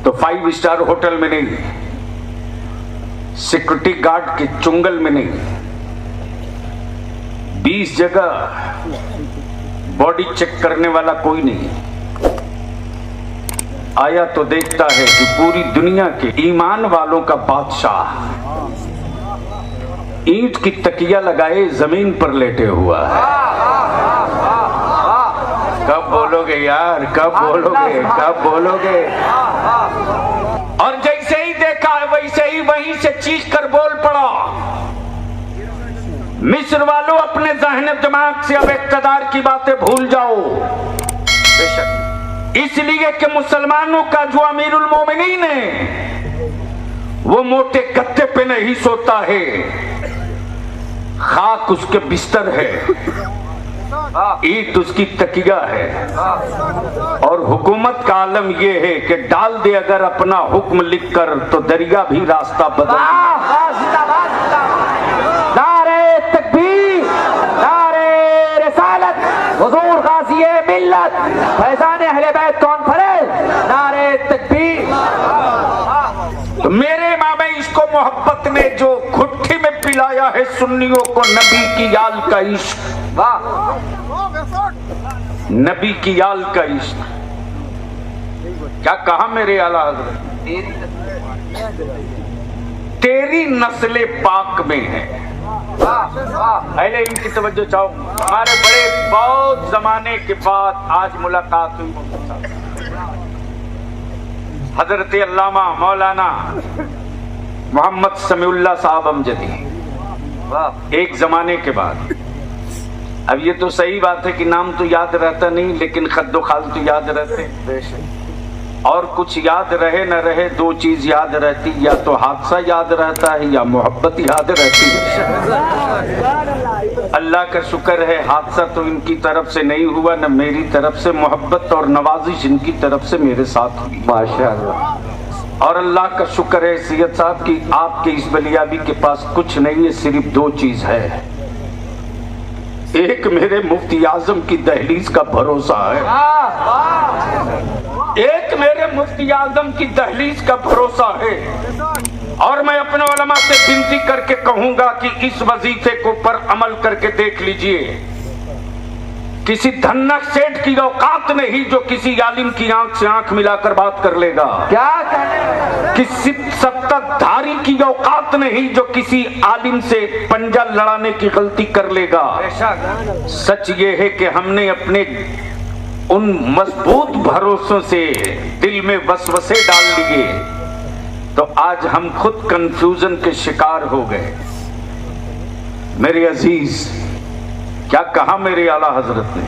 तो 5 star hotel में नहीं, सिक्योरिटी गार्ड के चुंगल में नहीं, 20 जगह बॉडी चेक करने वाला कोई नहीं आया तो देखता है कि पूरी दुनिया के ईमान वालों का बादशाह ईंट की तकिया लगाए जमीन पर लेटे हुआ है। कब बोलोगे यार, कब बोलोगे, कब बोलोगे? और जैसे ही देखा वैसे ही वहीं से चीख कर बोल पड़ा, मिस्र वालों अपने ज़हन दिमाग से अब इक़्तिदार की बातें भूल जाओ। बेशक इसलिए कि मुसलमानों का जो अमीरुल मोमिनीन है वो मोटे गद्दे पे नहीं सोता है, खाक उसके बिस्तर है, ईंट उसकी तकिया है। और हुकूमत का आलम यह है कि डाल दे अगर अपना हुक्म लिख कर तो दरिया भी रास्ता बदल। नारे तकबीर, नारे रिसालत, हुजूर गाज़ी मिल्लत, फैज़ान अहले बैत कॉन्फ्रेंस, नारे तकबीर। तो मेरे इमाम इसको मोहब्बत ने जो घुट्टी में पिलाया है सुन्नियों को नबी की याल का इश्क, नबी की याल का इश्क। क्या कहा मेरे आला हज़रत? तेरी नस्ले पाक में है। पहले इनकी तवज्जो चाहो, हमारे बड़े बहुत जमाने के बाद आज मुलाकात हुई हजरत अल्लामा मौलाना मोहम्मद समीउल्लाह साहब अमजदी, एक जमाने के बाद। अब ये तो सही बात है कि नाम तो याद रहता नहीं, लेकिन खद्दो खाल तो याद रहते। और कुछ याद रहे न रहे, 2 चीज याद रहती, या तो हादसा याद रहता है या मोहब्बत याद रहती है। अल्लाह का शुक्र है हादसा तो इनकी तरफ से नहीं हुआ, न मेरी तरफ से, मोहब्बत और नवाजिश इनकी तरफ से मेरे साथ हुई माशाअल्लाह। और अल्लाह का शुक्र है सैयद साहब की आपके इस बलियाबी के पास कुछ नहीं है, सिर्फ 2 चीज है। एक मेरे मुफ्ती आजम की दहलीज का भरोसा है, एक मेरे मुफ्ती आजम की दहलीज का भरोसा है। और मैं अपने उलमा से विनती करके कहूंगा कि इस वजीफे को पर अमल करके देख लीजिए। किसी धन्ना सेठ की औकात नहीं जो किसी आलिम की आंख से आंख मिलाकर बात कर लेगा। क्या कहने? किसी सत्ताधारी की औकात नहीं जो किसी आलिम से पंजा लड़ाने की गलती कर लेगा। सच ये है कि हमने अपने उन मजबूत भरोसों से दिल में वसवसे डाल लिए तो आज हम खुद कंफ्यूजन के शिकार हो गए। मेरे अजीज, क्या कहा मेरे आला हजरत ने?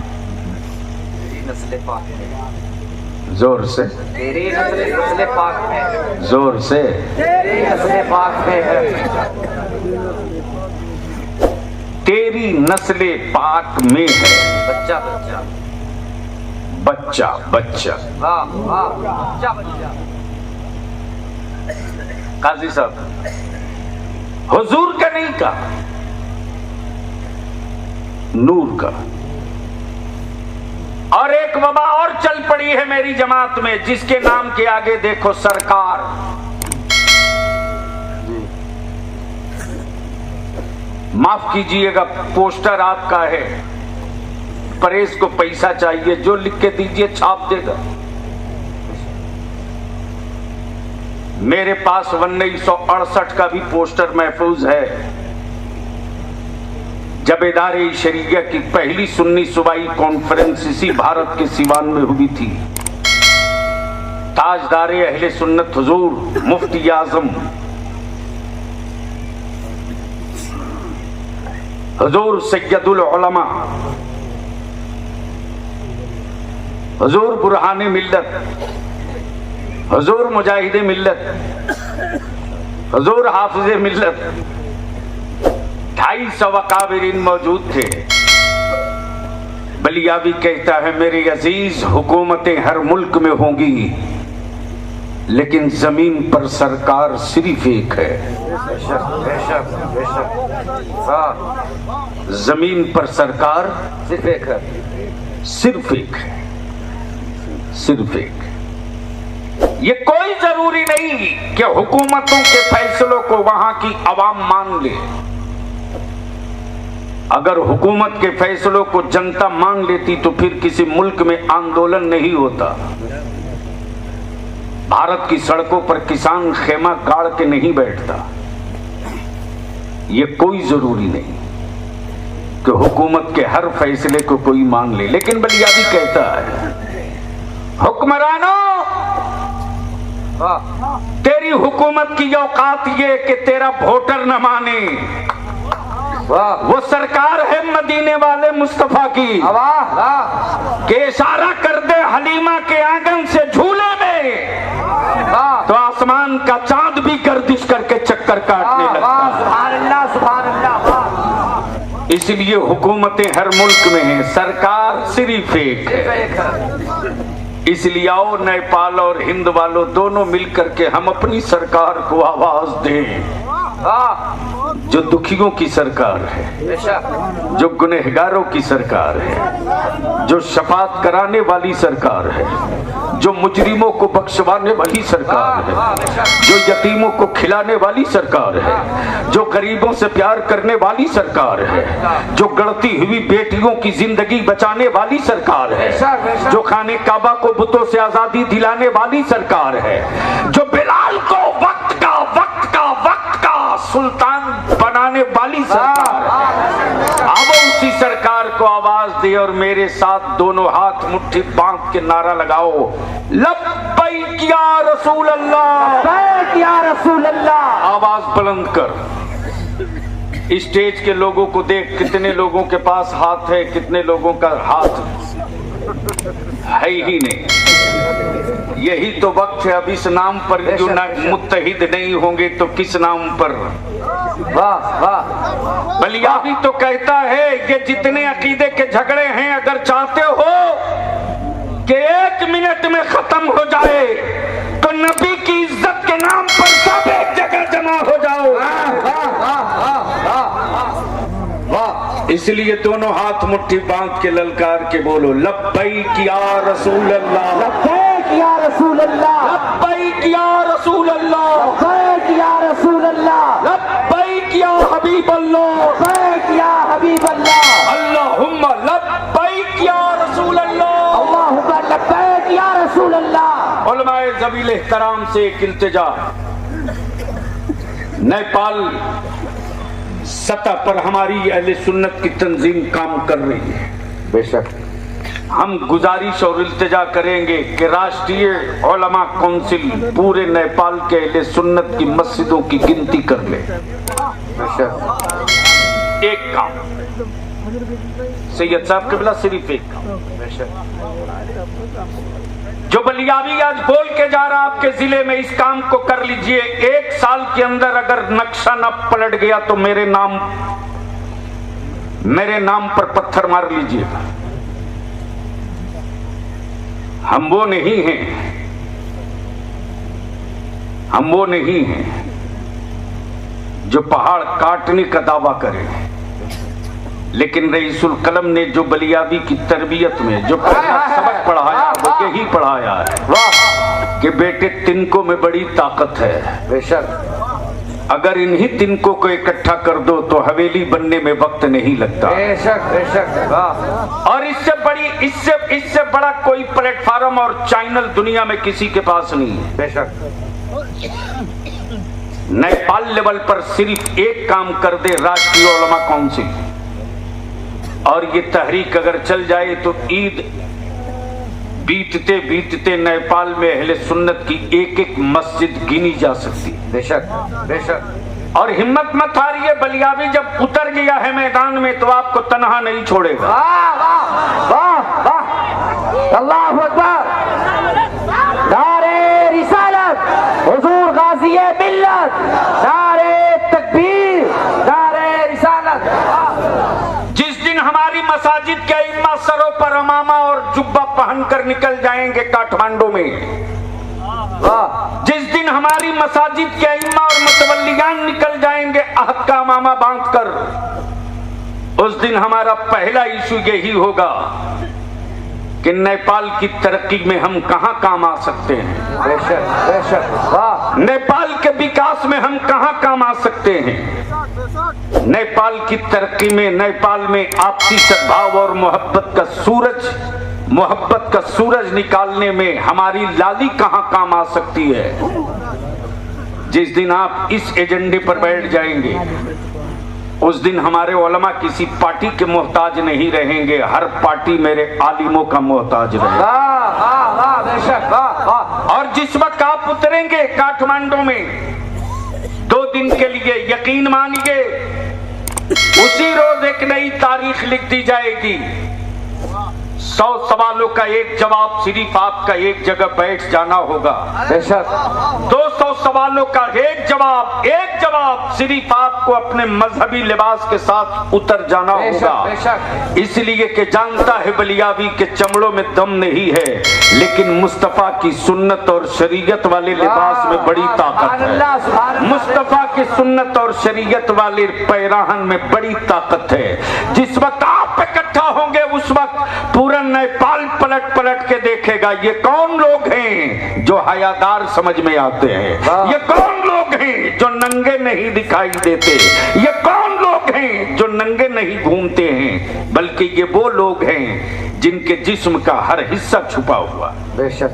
जोर से, तेरी नस्ले पाक में, जोर से, तेरी नस्ले पाक में है। तेरी नस्ले पाक में है। बच्चा बच्चा, बच्चा बच्चा, वाह वाह, बच्चा बच्चा। काजी साहब, हुजूर का नहीं कहा, नूर का। और एक वबा और चल पड़ी है मेरी जमात में जिसके नाम के आगे देखो सरकार। माफ कीजिएगा, पोस्टर आपका है, प्रेस को पैसा चाहिए, जो लिख के दीजिए छाप देगा। मेरे पास 1968 का भी पोस्टर महफूज है जब इदारे शरीया की पहली सुन्नी सूबाई कॉन्फ्रेंस इसी भारत के सिवान में हुई थी। ताजदारे अहले सुन्नत हुजूर मुफ्ती आजम हुजूर सैयदुल उलमा हुजूर बुरहाने मिल्लत, हुजूर मुजाहिदे मिल्लत, हुजूर हाफिजे मिल्लत, 250 अकाबिरीन मौजूद थे। बलियाबी कहता है मेरे अजीज, हुकूमतें हर मुल्क में होंगी लेकिन जमीन पर सरकार सिर्फ एक है। जमीन पर सरकार सिर्फ एक है, सिर्फ एक है, सिर्फ एक। ये कोई जरूरी नहीं कि हुकूमतों के फैसलों को वहां की आवाम मान ले। अगर हुकूमत के फैसलों को जनता मान लेती तो फिर किसी मुल्क में आंदोलन नहीं होता। भारत की सड़कों पर किसान खेमा गाड़ के नहीं बैठता। ये कोई जरूरी नहीं कि हुकूमत के हर फैसले को कोई मान ले। लेकिन बलियाबी कहता है, हुक्मरानों, तेरी हुकूमत की औकात ये कि तेरा वोटर न माने। वो सरकार है मदीने वाले मुस्तफा की कि इशारा कर दे हलीमा के आंगन से झूले में तो आसमान का चांद भी गर्दिश करके चक्कर काटने लगता है। सुभान अल्लाह, सुभान अल्लाह। इसलिए हुकूमतें हर मुल्क में हैं, सरकार सिर्फ एक है। इसलिए आओ नेपाल और हिंद वालों दोनों मिलकर के हम अपनी सरकार को आवाज दें, जो दुखियों की सरकार है, जो गुनहगारों की सरकार है, जो शफात कराने वाली सरकार है, जो मुजरिमों को बख्शवाने वाली सरकार है, जो यतीमों को खिलाने वाली सरकार है, जो गरीबों से प्यार करने वाली सरकार है, जो गढ़ती हुई बेटियों की जिंदगी बचाने वाली सरकार है, जो खाने काबा को बुतों से आजादी दिलाने वाली सरकार है, जो बिलाल को वक्त का सुल्तान बनाने वाली सरकार है। अब उसी सरकार को आवाज दे और मेरे साथ दोनों हाथ मुट्ठी बांध के नारा लगाओ, लब्बैक या रसूल अल्लाह, लब्बैक या रसूल अल्लाह। आवाज बुलंद कर। स्टेज के लोगों को देख, कितने लोगों के पास हाथ है, कितने लोगों का हाथ है ही नहीं। यही तो वक्त है। अब इस नाम पर जो मुत्तहिद नहीं होंगे तो किस नाम पर? वाह वाह। बलियाबी तो कहता है कि जितने अकीदे के झगड़े हैं, अगर चाहते हो कि 1 मिनट में खत्म हो जाए तो नबी की इज्जत के नाम पर सब एक जगह जमा हो जाओ। इसलिए दोनों हाथ मुट्ठी बांध के ललकार के बोलो, लब्बैक या रसूल अल्लाह, लब्बैक या रसूल अल्लाह, लब्बैक या रसूल अल्लाह, लब्बैक या रसूल अल्लाह, लब्बैक या हबीब अल्लाह, लब्बैक या हबीब अल्लाह, अल्लाहुम्मा लब्बैक या रसूल अल्लाह, अल्लाहुम्मा लब्बैक या रसूल अल्लाह। उलमाए ज़बील एहतराम से एक इल्तिजा, नेपाल सतह पर हमारी अहले सुन्नत की तंजीम काम कर रही है। बेशक हम गुजारिश और इल्तिजा करेंगे कि राष्ट्रीय उलमा काउंसिल पूरे नेपाल के अहले सुन्नत की मस्जिदों की गिनती कर ले। बेशक एक काम सैयद साहब किबला, सिर्फ एक काम। जो बलियाबी आज बोल के जा रहा आपके जिले में, इस काम को कर लीजिए। 1 साल के अंदर अगर नक्शा न पलट गया तो मेरे नाम पर पत्थर मार लीजिएगा। हम वो नहीं हैं जो पहाड़ काटने का दावा करें, लेकिन रईसुल कलम ने जो बलियाबी की तरबियत में जो पहला सबक पढ़ाया वो यही पढ़ाया है, वाह, कि बेटे तिनकों में बड़ी ताकत है। बेशक अगर इन्हीं तिनकों को इकट्ठा कर दो तो हवेली बनने में वक्त नहीं लगता। बेशक बेशक वाह। और इससे बड़ा कोई प्लेटफार्म और चैनल दुनिया में किसी के पास नहीं है। बेशक नेपाल लेवल पर सिर्फ एक काम कर दे राष्ट्रीय उलमा काउंसिल, और ये तहरीक अगर चल जाए तो ईद बीतते नेपाल में अहले सुन्नत की एक मस्जिद गिनी जा सकती है। बेशक बेशक। और हिम्मत मत हारिए, बलियाबी जब उतर गया है मैदान में तो आपको तनहा नहीं छोड़ेगा। वाह वाह वाह वाह, अल्लाहु अकबर। नारे रिसालत, हुजूर गाज़ी मिल्लत, नारे तकबीर, नारे रिसालत। जिस दिन हमारी मसाजिद के इमाम सरों पर अमामा और जुब्बा पहनकर निकल जाएंगे काठमांडू में, जिस दिन हमारी मसाजिद के इमाम और मुतवल्लियान निकल जाएंगे अहद का अमामा बांधकर, उस दिन हमारा पहला इशू यही होगा कि नेपाल की तरक्की में हम कहां काम आ सकते हैं, बेशक वाह, नेपाल के विकास में हम कहां काम आ सकते हैं। नेपाल की तरक्की में, नेपाल में आपसी सद्भाव और मोहब्बत का सूरज निकालने में हमारी लाली कहां काम आ सकती है। जिस दिन आप इस एजेंडे पर बैठ जाएंगे उस दिन हमारे उलमा किसी पार्टी के मोहताज नहीं रहेंगे, हर पार्टी मेरे आलिमों का मोहताज रहेगा। वाह वाह वाह, बेशक वाह वाह। और जिस वक्त आप उतरेंगे काठमांडू में 2 दिन के लिए, यकीन मानिए उसी रोज एक नई तारीख लिख दी जाएगी। 100 सवालों का एक जवाब सिर्फ आपका एक जगह बैठ जाना होगा। बेशक 200 सवालों का एक जवाब सिर्फ आपको अपने मजहबी लिबास के साथ उतर जाना होगा। बेशक इसलिए कि जानता है बलियावी के चमड़ों में दम नहीं है, लेकिन मुस्तफा की सुन्नत और शरीयत वाले लिबास में बड़ी ताकत है। मुस्तफा की सुन्नत और शरीयत वाले पैराहन में बड़ी ताकत है। जिस वक्त आप इकट्ठा होंगे उस वक्त पूरा नेपाल पलट के देखेगा ये कौन लोग हैं जो हयादार समझ में आते हैं, ये कौन लोग हैं जो नंगे नहीं दिखाई देते, ये कौन लोग हैं जो नंगे नहीं घूमते हैं, बल्कि ये वो लोग हैं जिनके जिस्म का हर हिस्सा छुपा हुआ। बेशक